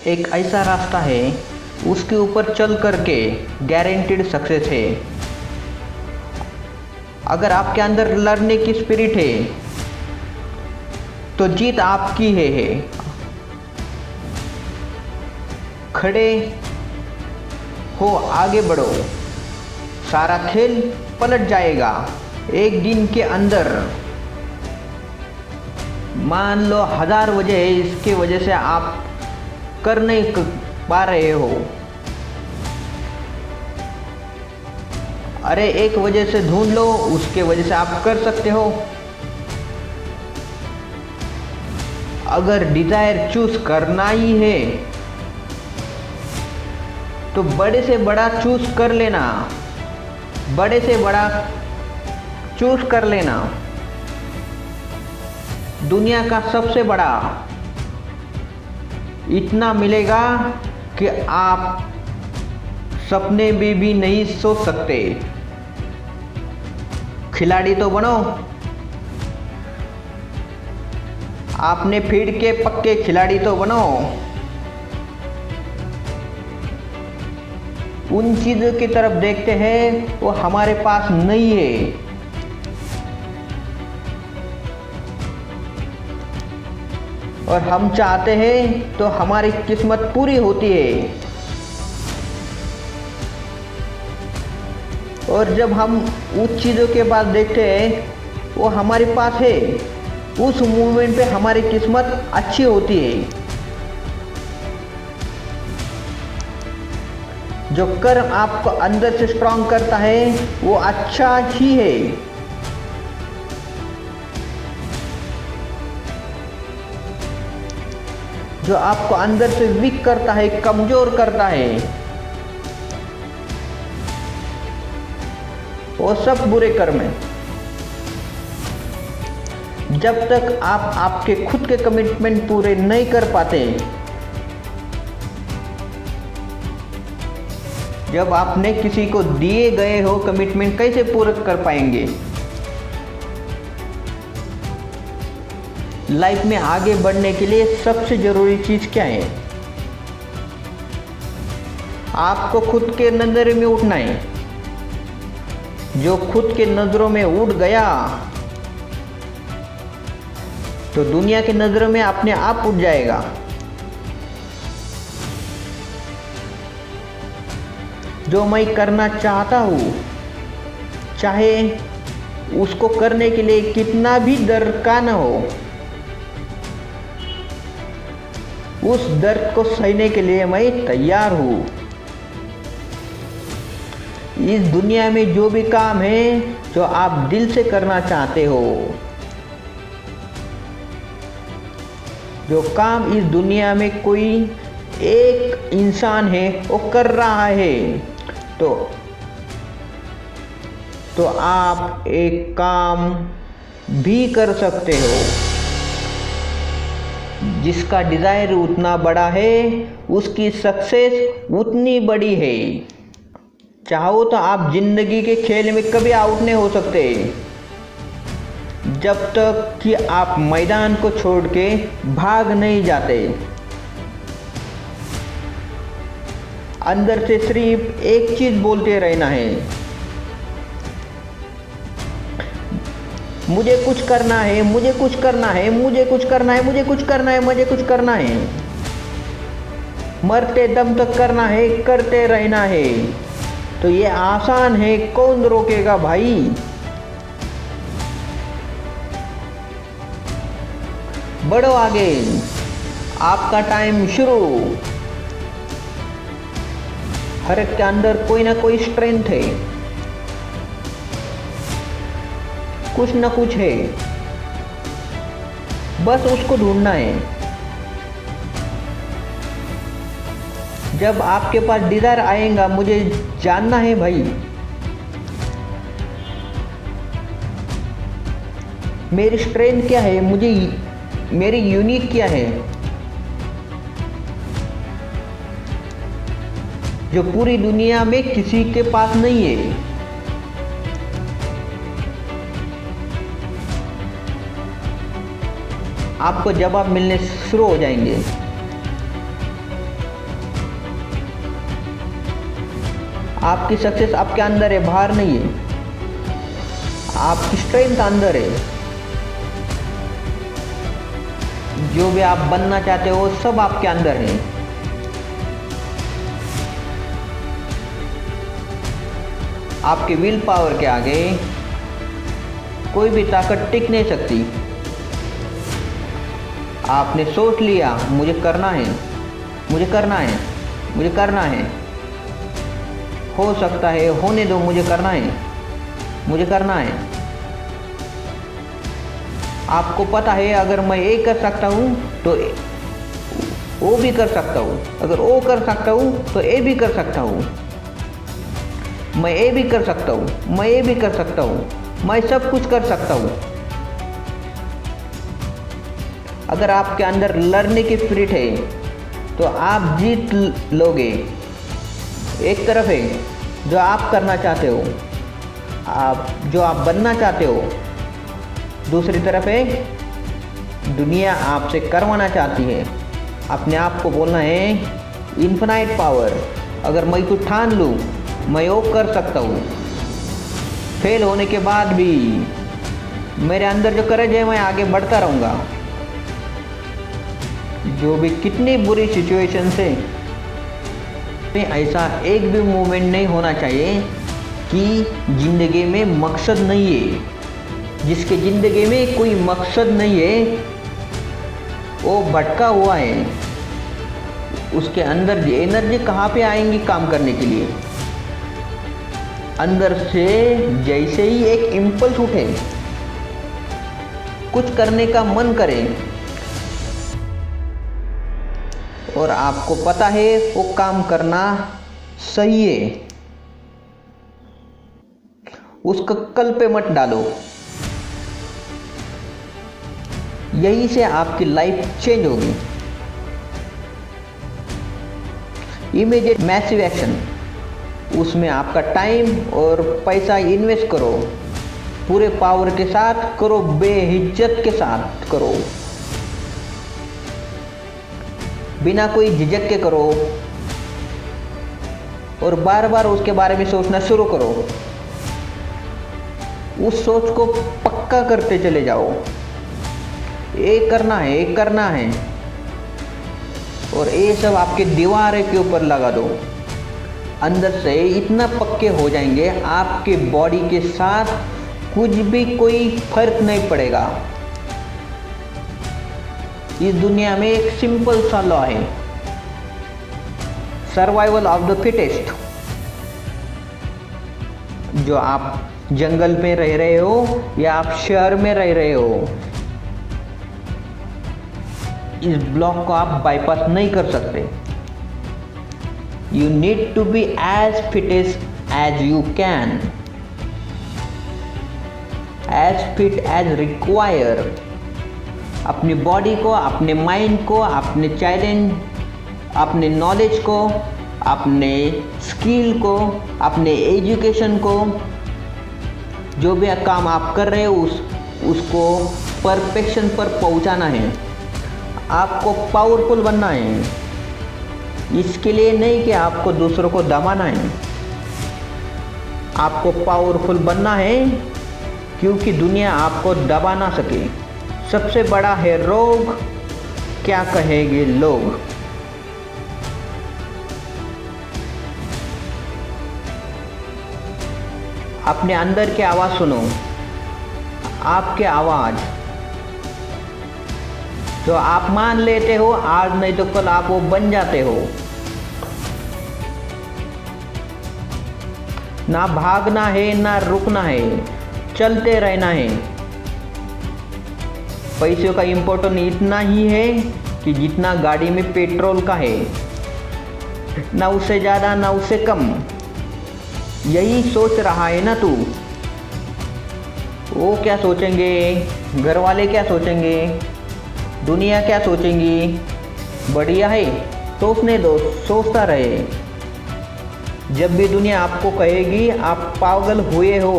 एक ऐसा रास्ता है, उसके ऊपर चल करके गारंटीड सक्सेस है। अगर आपके अंदर लड़ने की स्पिरिट है तो जीत आपकी है। खड़े हो, आगे बढ़ो, सारा खेल पलट जाएगा एक दिन के अंदर। मान लो 1000 वजह है इसके वजह से आप कर नहीं पा रहे हो, अरे एक वजह से ढूंढ लो, उसके वजह से आप कर सकते हो। अगर डिजायर चूज करना ही है तो बड़े से बड़ा चूज कर लेना, बड़े से बड़ा चूज कर लेना। दुनिया का सबसे बड़ा इतना मिलेगा कि आप सपने में भी नहीं सोच सकते। खिलाड़ी तो बनो, आपने फील्ड के पक्के खिलाड़ी तो बनो। उन चीज़ों की तरफ देखते हैं वो हमारे पास नहीं है। और हम चाहते हैं तो हमारी किस्मत पूरी होती है। और जब हम उस चीज़ों के पास देखते हैं वो हमारे पास है, उस मूवमेंट पे हमारी किस्मत अच्छी होती है। जो कर्म आपको अंदर से स्ट्रांग करता है वो अच्छा ही है। जो आपको अंदर से वीक करता है, कमजोर करता है, वो सब बुरे कर्म है। जब तक आप आपके खुद के कमिटमेंट पूरे नहीं कर पाते, जब आपने किसी को दिए गए हो कमिटमेंट कैसे पूरा कर पाएंगे? लाइफ में आगे बढ़ने के लिए सबसे जरूरी चीज क्या है? आपको खुद के नजर में उठना है। जो खुद के नजरों में उठ गया तो दुनिया की नजरों में अपने आप उठ जाएगा। जो मैं करना चाहता हूँ, चाहे उसको करने के लिए कितना भी डर का न हो, उस दर्द को सहने के लिए मैं तैयार हूँ। इस दुनिया में जो भी काम है जो आप दिल से करना चाहते हो, जो काम इस दुनिया में कोई एक इंसान है वो कर रहा है, तो आप एक काम भी कर सकते हो। जिसका डिजायर उतना बड़ा है उसकी सक्सेस उतनी बड़ी है। चाहो तो आप जिंदगी के खेल में कभी आउट नहीं हो सकते जब तक कि आप मैदान को छोड़ के भाग नहीं जाते। अंदर से सिर्फ एक चीज बोलते रहना है, मुझे कुछ करना है, मुझे कुछ करना है, मुझे कुछ करना है, मुझे कुछ करना है, मुझे कुछ करना है। मरते दम तक करना है, करते रहना है। तो ये आसान है, कौन रोकेगा भाई? बढ़ो आगे, आपका टाइम शुरू। हर एक के अंदर कोई ना कोई स्ट्रेंथ है, कुछ ना कुछ है, बस उसको ढूंढना है। जब आपके पास डिजायर आएगा, मुझे जानना है भाई, मेरी स्ट्रेंथ क्या है, मुझे मेरी यूनिक क्या है, जो पूरी दुनिया में किसी के पास नहीं है। आपको जवाब मिलने शुरू हो जाएंगे। आपकी सक्सेस आपके अंदर है, बाहर नहीं है। आपकी स्ट्रेंथ अंदर है। जो भी आप बनना चाहते हो सब आपके अंदर है। आपके विल पावर के आगे कोई भी ताकत टिक नहीं सकती। आपने सोच लिया मुझे करना है, मुझे करना है, मुझे करना है, हो सकता है, होने दो, मुझे करना है, मुझे करना है। आपको पता है अगर मैं ये कर सकता हूँ तो वो भी कर सकता हूँ, अगर वो कर सकता हूँ तो ये भी कर सकता हूँ, मैं ये भी कर सकता हूँ, मैं ये भी कर सकता हूँ, मैं सब कुछ कर सकता हूँ। अगर आपके अंदर लर्निंग की स्पिरिट है तो आप जीत लोगे। एक तरफ है जो आप करना चाहते हो, जो आप बनना चाहते हो, दूसरी तरफ है दुनिया आपसे करवाना चाहती है। अपने आप को बोलना है इन्फिनाइट पावर। अगर मैं कुछ ठान लूँ मैं वो कर सकता हूँ। फेल होने के बाद भी मेरे अंदर जो करेज है मैं आगे बढ़ता रहूँगा। जो भी कितनी बुरी सिचुएशन से ऐसा एक भी मोमेंट नहीं होना चाहिए कि ज़िंदगी में मकसद नहीं है। जिसके ज़िंदगी में कोई मकसद नहीं है वो भटका हुआ है। उसके अंदर एनर्जी कहाँ पे आएंगी काम करने के लिए? अंदर से जैसे ही एक इम्पल्स उठे, कुछ करने का मन करे और आपको पता है वो काम करना सही है, उसको कल पे मत डालो। यही से आपकी लाइफ चेंज होगी। इमीडिएट मैसिव एक्शन, उसमें आपका टाइम और पैसा इन्वेस्ट करो, पूरे पावर के साथ करो, बेहिज्जत के साथ करो, बिना कोई झिझक के करो और बार बार उसके बारे में सोचना शुरू करो। उस सोच को पक्का करते चले जाओ। ये करना है, ये करना है, और ये सब आपके दीवार के ऊपर लगा दो। अंदर से इतना पक्के हो जाएंगे आपके बॉडी के साथ कुछ भी कोई फर्क नहीं पड़ेगा। इस दुनिया में एक सिंपल सा लॉ है, सर्वाइवल ऑफ द फिटेस्ट। जो आप जंगल में रह रहे हो या आप शहर में रह रहे हो, इस ब्लॉक को आप बाईपास नहीं कर सकते। You need to be as fittest as you can, as fit as require. अपनी बॉडी को, अपने माइंड को, अपने चैलेंज, अपने नॉलेज को, अपने स्किल को, अपने एजुकेशन को, जो भी काम आप कर रहे हो उसको परफेक्शन पर पहुंचाना है। आपको पावरफुल बनना है। इसके लिए नहीं कि आपको दूसरों को दबाना है, आपको पावरफुल बनना है क्योंकि दुनिया आपको दबा ना सके। सबसे बड़ा है रोग, क्या कहेंगे लोग। अपने अंदर की आवाज़ सुनो। आपके आवाज़ जो आप मान लेते हो आज नहीं तो कल आप वो बन जाते हो। ना भागना है ना रुकना है, चलते रहना है। पैसों का इम्पोर्टेंस इतना ही है कि जितना गाड़ी में पेट्रोल का है, ना उससे ज़्यादा ना उससे कम। यही सोच रहा है ना तू। वो क्या सोचेंगे, घर वाले क्या सोचेंगे, दुनिया क्या सोचेंगी? बढ़िया है, सोचने दो, सोचता रहे। जब भी दुनिया आपको कहेगी आप पागल हुए हो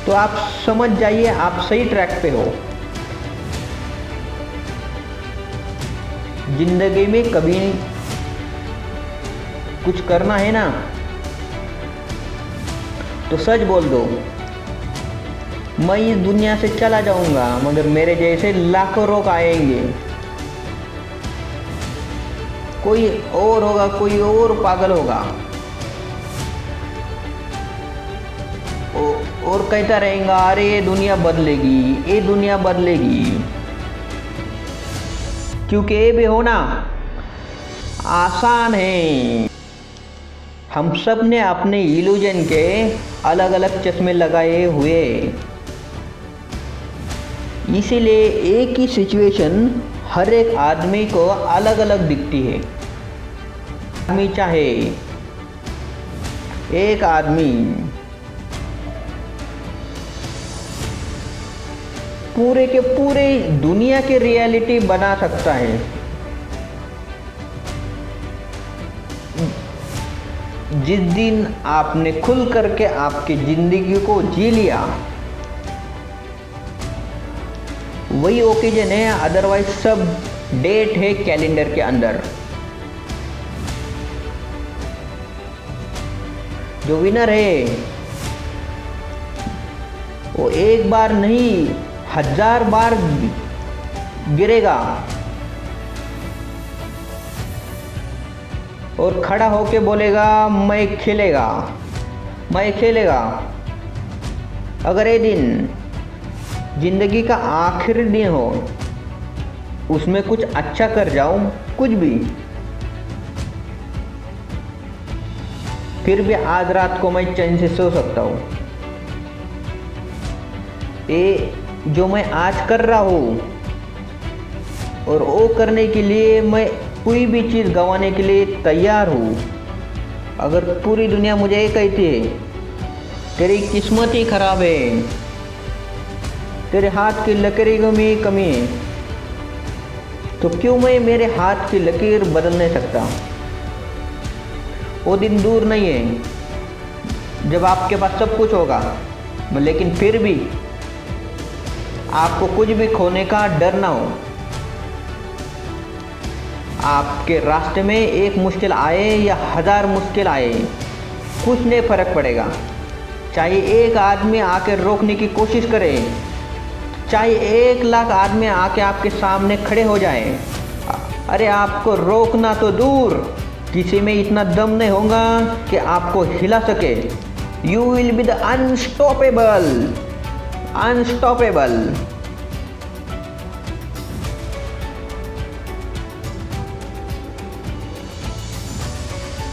तो आप समझ जाइए आप सही ट्रैक पे हो। जिंदगी में कभी कुछ करना है ना तो सच बोल दो। मैं इस दुनिया से चला जाऊंगा, मगर मेरे जैसे लाखों लोग आएंगे। कोई और होगा, कोई और पागल होगा और कहता रहेगा अरे ये दुनिया बदलेगी, ये दुनिया बदलेगी। क्योंकि ये भी होना आसान है। हम सब ने अपने इल्यूजन के अलग अलग चश्मे लगाए हुए, इसीलिए एक ही सिचुएशन हर एक आदमी को अलग अलग दिखती है। आदमी चाहे एक आदमी पूरे के पूरे दुनिया की रियलिटी बना सकता है। जिस दिन आपने खुल करके आपकी जिंदगी को जी लिया वही ओकेजन है, अदरवाइज सब डेट है कैलेंडर के अंदर। जो विनर है वो एक बार नहीं 1000 बार गिरेगा और खड़ा होके बोलेगा मैं खेलेगा, मैं खेलेगा। अगर ये दिन जिंदगी का आखिरी दिन हो, उसमें कुछ अच्छा कर जाऊं, कुछ भी, फिर भी आज रात को मैं चैन से सो सकता हूँ। ये जो मैं आज कर रहा हूँ और वो करने के लिए मैं कोई भी चीज़ गंवाने के लिए तैयार हूँ। अगर पूरी दुनिया मुझे ये कहती है तेरी किस्मत ही खराब है, तेरे हाथ की लकीरों में कमी है, तो क्यों मैं मेरे हाथ की लकीर बदल नहीं सकता? वो दिन दूर नहीं है जब आपके पास सब कुछ होगा, लेकिन फिर भी आपको कुछ भी खोने का डर ना हो। आपके रास्ते में एक मुश्किल आए या 1000 मुश्किल आए, कुछ नहीं फर्क पड़ेगा। चाहे एक आदमी आके रोकने की कोशिश करे, चाहे 1 लाख आदमी आके आपके सामने खड़े हो जाए, अरे आपको रोकना तो दूर, किसी में इतना दम नहीं होगा कि आपको हिला सके। You will be the unstoppable, unstoppable.